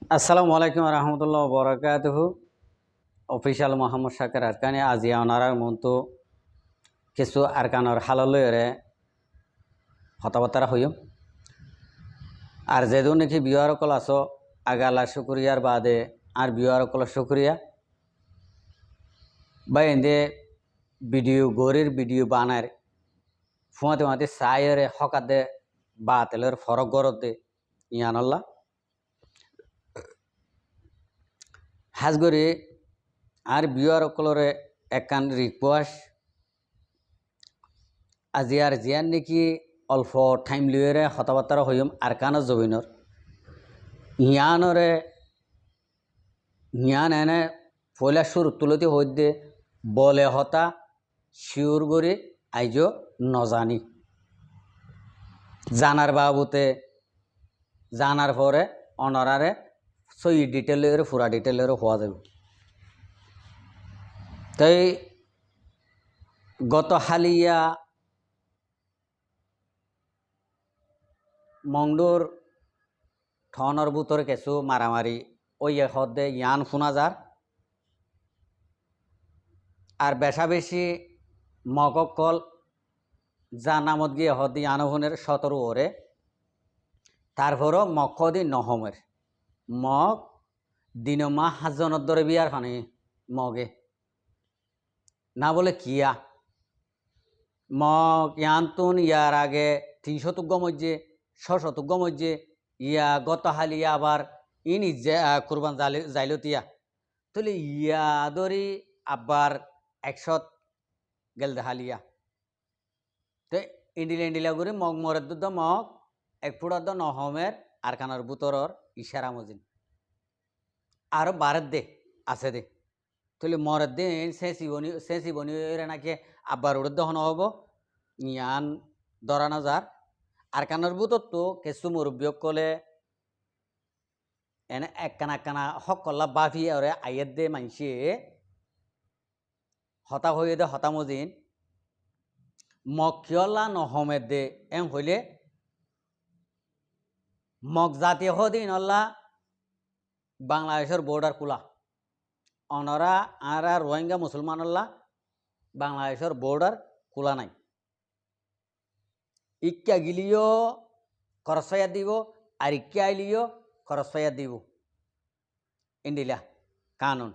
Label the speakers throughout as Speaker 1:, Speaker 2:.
Speaker 1: আসসালামু আলাইকুম রহমতুল্লাহ বরকাতহু অফিসিয়াল মোহাম্মদ শাকের আরকানি আজিয়া অনারার মতো কিছু আরকানোর হাললরে হতাবার্তা হইম আর যেদু নাকি বিহারকল আছো আগালা শুক্রিয়ার বাদে আর বিহারকল শুক্রিয়া বা এন্দে ভিডিও গরির ভিডিও বানার ফুয়াতে মাতে সাইরে হকাদে বা তেলের ফরক গরদে ইয়ানল্লা হাজগরি আর বিহারকলরে একান রিকোয়েস্ট আজি আর জিয়ান নাকি অল্প টাইম লিয়ে হতাবার্তা হইম আরকানো জবিনর ইয়ানরে ইয়ান এনে পয়লা সুর তুলতে হইতে বলে হতা শিউর গরি আইজো নজানি জানার বাবুতে জানার পরে অনরারে সই ডিটেলের পুরা ডিটেলের হওয়া যাবে তাই গত হালিয়া মংডুর ঠনের বুতর কিছু মারামারি ওই হদে ইয়ান শোনা যার আর বেশা বেশি মগকল যা নামত গিয়ে হদি আনহনের 17 ওরে তারপরও মকদি নহমের মগ দিনমা হাজনের দরে বিয়ার ফানি মগে না বলে কিয়া মগ ইয়ান্তুন ইয়ার আগে 300 মধ্যে 600 মধ্যে ইয়া গত হালিয়া আবার ইনি কুরবান যাইলতিয়া তাহলে ইয়া দরি আবার 100 গেল হালিয়া তো ইন্ডিলা করে মগ মরের দুধ মগ এক ফুটার নহমের আর কানার বুতরর ইশারা মজিন আরো বারের দে আছে দে তাহলে মরের দিন শেষি বনি নাকি আব্বার ওর দহন হব ইয়ান ধরানো যার আর কানার বুতর তো কিছু মুরব্বী কলে এনে একখানা হকল্লা বাফি ওরে আইয়ের দে মানসি হতা হয়ে দে হতা মজিন মকিয়লা নহমের দে এম হইলে মগ জাতীয় হদিন আল্লাহ বাংলাদেশের বর্ডার খোলা অনরা আর রোহিঙ্গা মুসলমান আল্লাহ বাংলাদেশের বর্ডার খোলা নাই ইক্কা গিলিও খরচয়া দিব আর ইক্কা আইলিও খরচয়া দিব ইন্ডিলা কানুন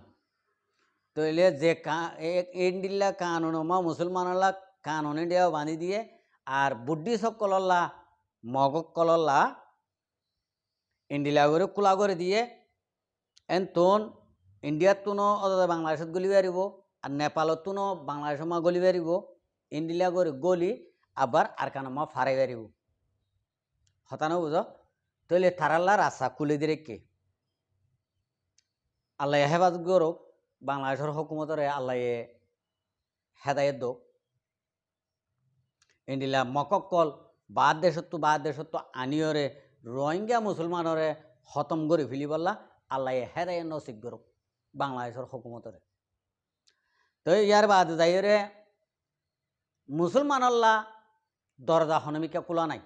Speaker 1: তইলে যে ইন্ডিলা কানুন মা মুসলমান আল্লাহ কানুন ইন্ডিয়া বাঁধি দিয়ে আর বুদ্ধি সকল্লা মগক কলল্লা ইন্ডিলা করে খোলা করে দিয়ে এন তোন ইন্ডিয়াত তুনো অথবা বাংলাদেশত গলি বেরিব আর নেপালত তুনো বাংলাদেশ মা গলি বেরিব ইন্ডিলা করে গলি আবার আর কানো মা ফারাই বেরিব হতানো বুঝো তৈলে থারাল্লা রাস্তা খুলে দিয়ে কে আল্লাহ হেফাজত গৌরব বাংলাদেশের হকুমতরে আল্লাহ হেদায়ত দো ইন্ডিলা মককল বাদ দেশত্ব আনিয়রে রোহিঙ্গা মুসলমানরে খতম করে ফেলি বললা আল্লাহ হেদায়ত নসিব গৌরব বাংলাদেশের হকুমতরে তো ইয়ার বাদ যাইরে মুসলমান আল্লাহ দরজা হনমিকা খোলা নাই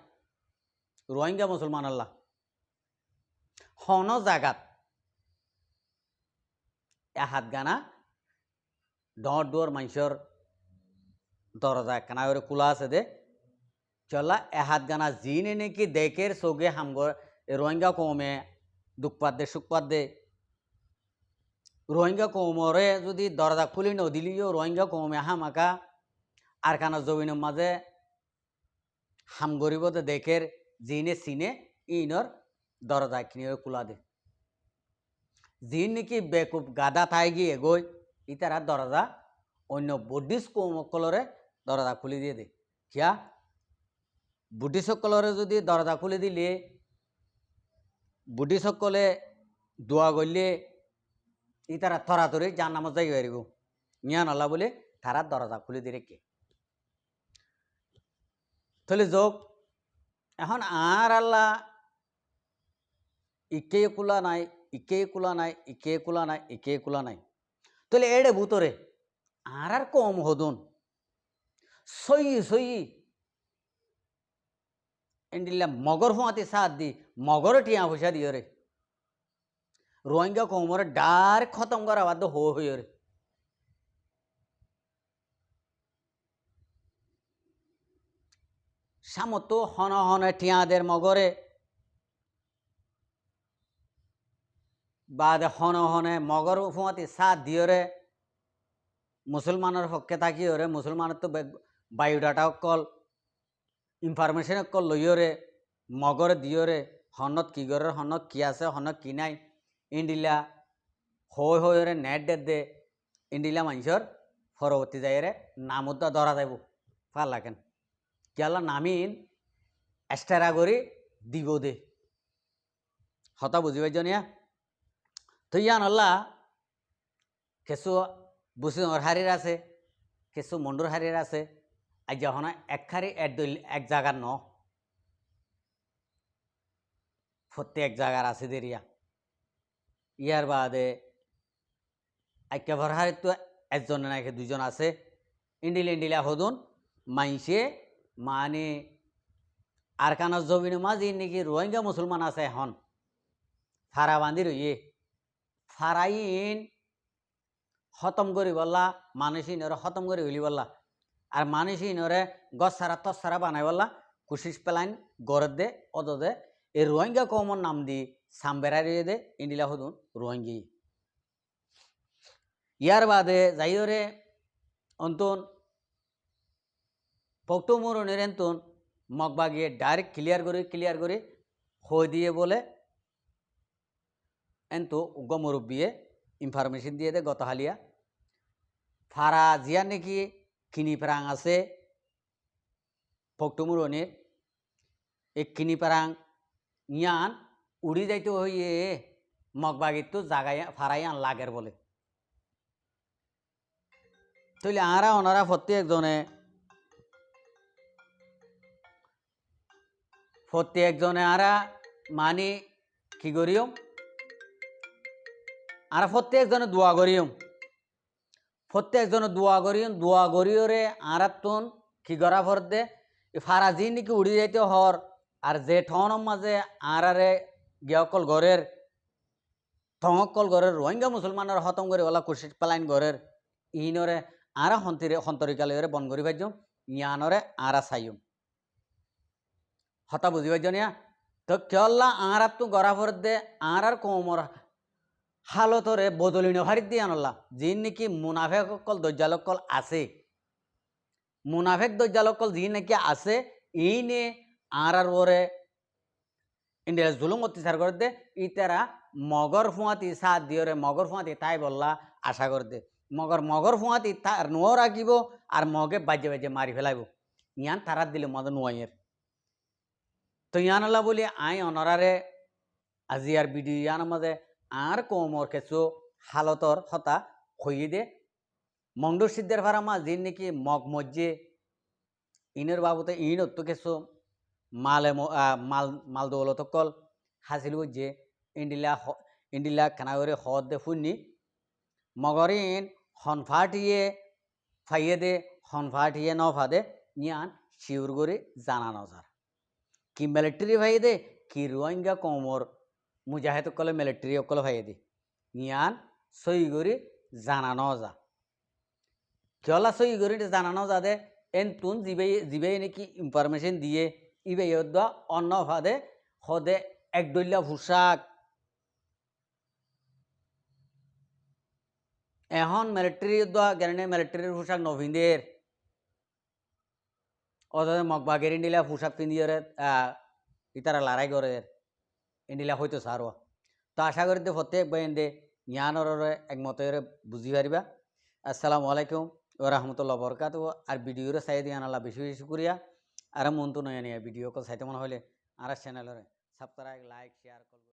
Speaker 1: রোহিঙ্গা মুসলমান আল্লাহ হন জাগাত হাত গানা ডর ডোর মানুষের দরজা একখানা করে খোলা আছে দে চলা এহাত গানা জিনে নাকি দেখের চোখে হামগর রোহিঙ্গা কমে দুঃখপাত দে সুখপাত দে রোহিঙ্গা কমরে যদি দরজা খুলি নদিলিও রোহিঙ্গা কমে হামাকা আর কানা জমিনের মাঝে হাম গরিব দেখের জিনে সিনে ইনর দরজা কিনে খোলা দে জিন নাকি বেকুব গাদা থাই গিয়ে এগোয় ইতারা দরজা অন্য বুদ্ধিস্ট কলরে দরজা খুলে দিয়ে দে কিয়া বুদ্ধিস্ট কলরে যদি দরজা খুলে দিলে বুদ্ধিস্ট কলে দোয়া করলে ইতারা তরাতরি যার নামত যাই পারিব নিয়ান আল্লাহ বলে তারা দরজা খুলে দিয়ে রেখে তাহলে যোগ এখন আর আল্লাহ ইকে কুলা নাই ইকে কুলা নাই ইকে কুলা নাই ইকে কুলা নাই তাহলে এড়ে ভূতরে আর কম হদুন সই এন্ডিল্লা মগর ফুঁয়াতে সাথ দি মগর টিয়া পয়সা দিও রে রোহিঙ্গা কমরে ডাইরেক্ট খতম করা বাধ্য হয়ে রে সামতো হন হনে টিয়াদের মগরে বাদে হন হনে মগর ফুয়াতি সাথ দিয়রে মুসলমানের পক্ষে থাকিওরে মুসলমানের তো বায়োডাটা অকল ইনফরমেশন অকল লইয়রে মগরে দিয়রে হনত কি গরের হনত কি আছে হনত কি নাই ইন্ডিলা হয়ে নেট দে ইন্ডিলা মানুষের পরবর্তী যাইরে নামুদ্দা ধরা যাইব ফাল লাগেন কেলা নামিন এস্টারা করি দিব দে হতা বুঝিবাই জনিয়া তো ইয়ান আল্লাহ কিছু বুসিঙর হারির আছে কিছু মন্ডুর হারির আছে আজ যখন একখারি এক জায়গার ন প্রত্যেক জায়গার আছে দেরিয়া ইয়ার বাদে একেবারে হারি তো একজন নাকি দুজন আছে ইন্ডিলা হদুন মাইসে মানে আরকানের জমিনের মাঝে নাকি রোহিঙ্গা মুসলমান আছে এখন ফারা বান্ধি রইয়ে ফারাইন খতম করি বললা মানুষ ইনরে খতম করে হইলি বললা আর মানুষ ইনরে গছ সারা তস সারা বানাই বললা কুশিস পেলাইন গড়ে দে অদ দে এই রোহিঙ্গা কমর নাম দি সাম্বেরারি দে ইন্ডিলা হদুন রোহিঙ্গি ইয়ার বাদে যাইরে অন্তন পক্তমরণের এন্তন মগবাগিয়ে ডাইরেক্ট ক্লিয়ার করে হয়ে দিয়ে বলে এন্তু উগ্র মুরব্বিয়ে ইনফরমেশন দিয়ে দে গত হালিয়া ফারা জিয়া নাকি কিনি প্রাং আছে পক্তমরণের এই কিনি প্রাং ইয়ান উড়ি যাইতে হইয়ে মগবাগির তো জাগায় ফারাই আন লাগের বলে তাইলে আরা ওনারা প্রত্যেকজনে আরা মানি কি করিও আর প্রত্যেকজনে দোয়া করিওরে আরাতন কি করা ফরদে ফারাজি নাকি উড়ি যাইতে হর আর যে ঠনের মাঝে আরারে গিয়কল ঘরের ঠঙকল ঘরের রোহিঙ্গা মুসলমানের খতম করে ওলা কুশিস পালাইন ঘরের ইনরে আরা হন্তরিকালে বন করি ভাজ্য ইয়ানরে আরা চাইম হতা বুঝি ভাজ্য নিয়া তো কেল্লা আরাত তো গড়া ফরদে আর কোমর হালতরে বদলিন হারিত দিয়ে আনলা যিন নাকি মুনাফেক অকল দজ্জালকল আছে মুনাফেক দজ্জালকল যিন নাকি আছে ইনে আর ওরে ইন্ডিয়া জুলুম অত্যাচার করে দে ইতারা মগর ফুয়াতি সাথ দিয়রে মগর ফুয়াতি তাই বললা আশা করে দে মগর ফুয়াতি তার নুয়ো রাখিব আর মগে বাজে মারি ফেলাইব ইয়ান তারাত দিলে মদ নুয়াইয়ের তো ইয়ান আল্লাহ বলি আই অনরারে আজি আর ভিডিও ইয়ান মাঝে আর কোমর কিছু হালতর হতা হইয়ে দে মন্ডুর সিদ্ধের ফারামা যিন নাকি মগ মজ্জে ইনের বাবুতে ইনত তো কিছু মাল দৌলত কল হাসিল যে ইন্ডিলা খানাগরে হদ দে ফুননি মগরিন হনফাটিয়ে ফাইয়ে দে হনফাটিয়ে ন ফাদে ইয়ান শিউর করে জানানো যার কি মিলিটারি ভাই দে কি রোহিঙ্গা কোমর মুজাহিদ কলে মিলিটারি অকল ভাই দে ইয়ান সই করে জানানো যা কেলা সই করে জানানো যা দে এন তুন জিবে নাকি ইনফরমেশন দিয়ে ইবে অন্য ফাদে হদে একদলীয় পোশাক এখন মিলিটারি মিলিটারির পোশাক নভিনদের অথচ মগবাগের ইন্ডিলা পোশাক পিন্ধিয়ে ইতারা লড়াই করে ইন্ডিলা হয়তো সারো তো আশা করি প্রত্যেক বইন্দে জ্ঞানর একমতের বুঝি পারিবা আসসালামু আলাইকুম ও রহমতুল্লাহ বরকাত আর ভিডিওরে চাই দিয়ে আনালা বেশি বেশি করিয়া আর মন তো নয় নিয়ে ভিডিও কল চাইতে মনে হলে আর চ্যানেলের সাবস্ক্রাইব লাইক শেয়ার করব।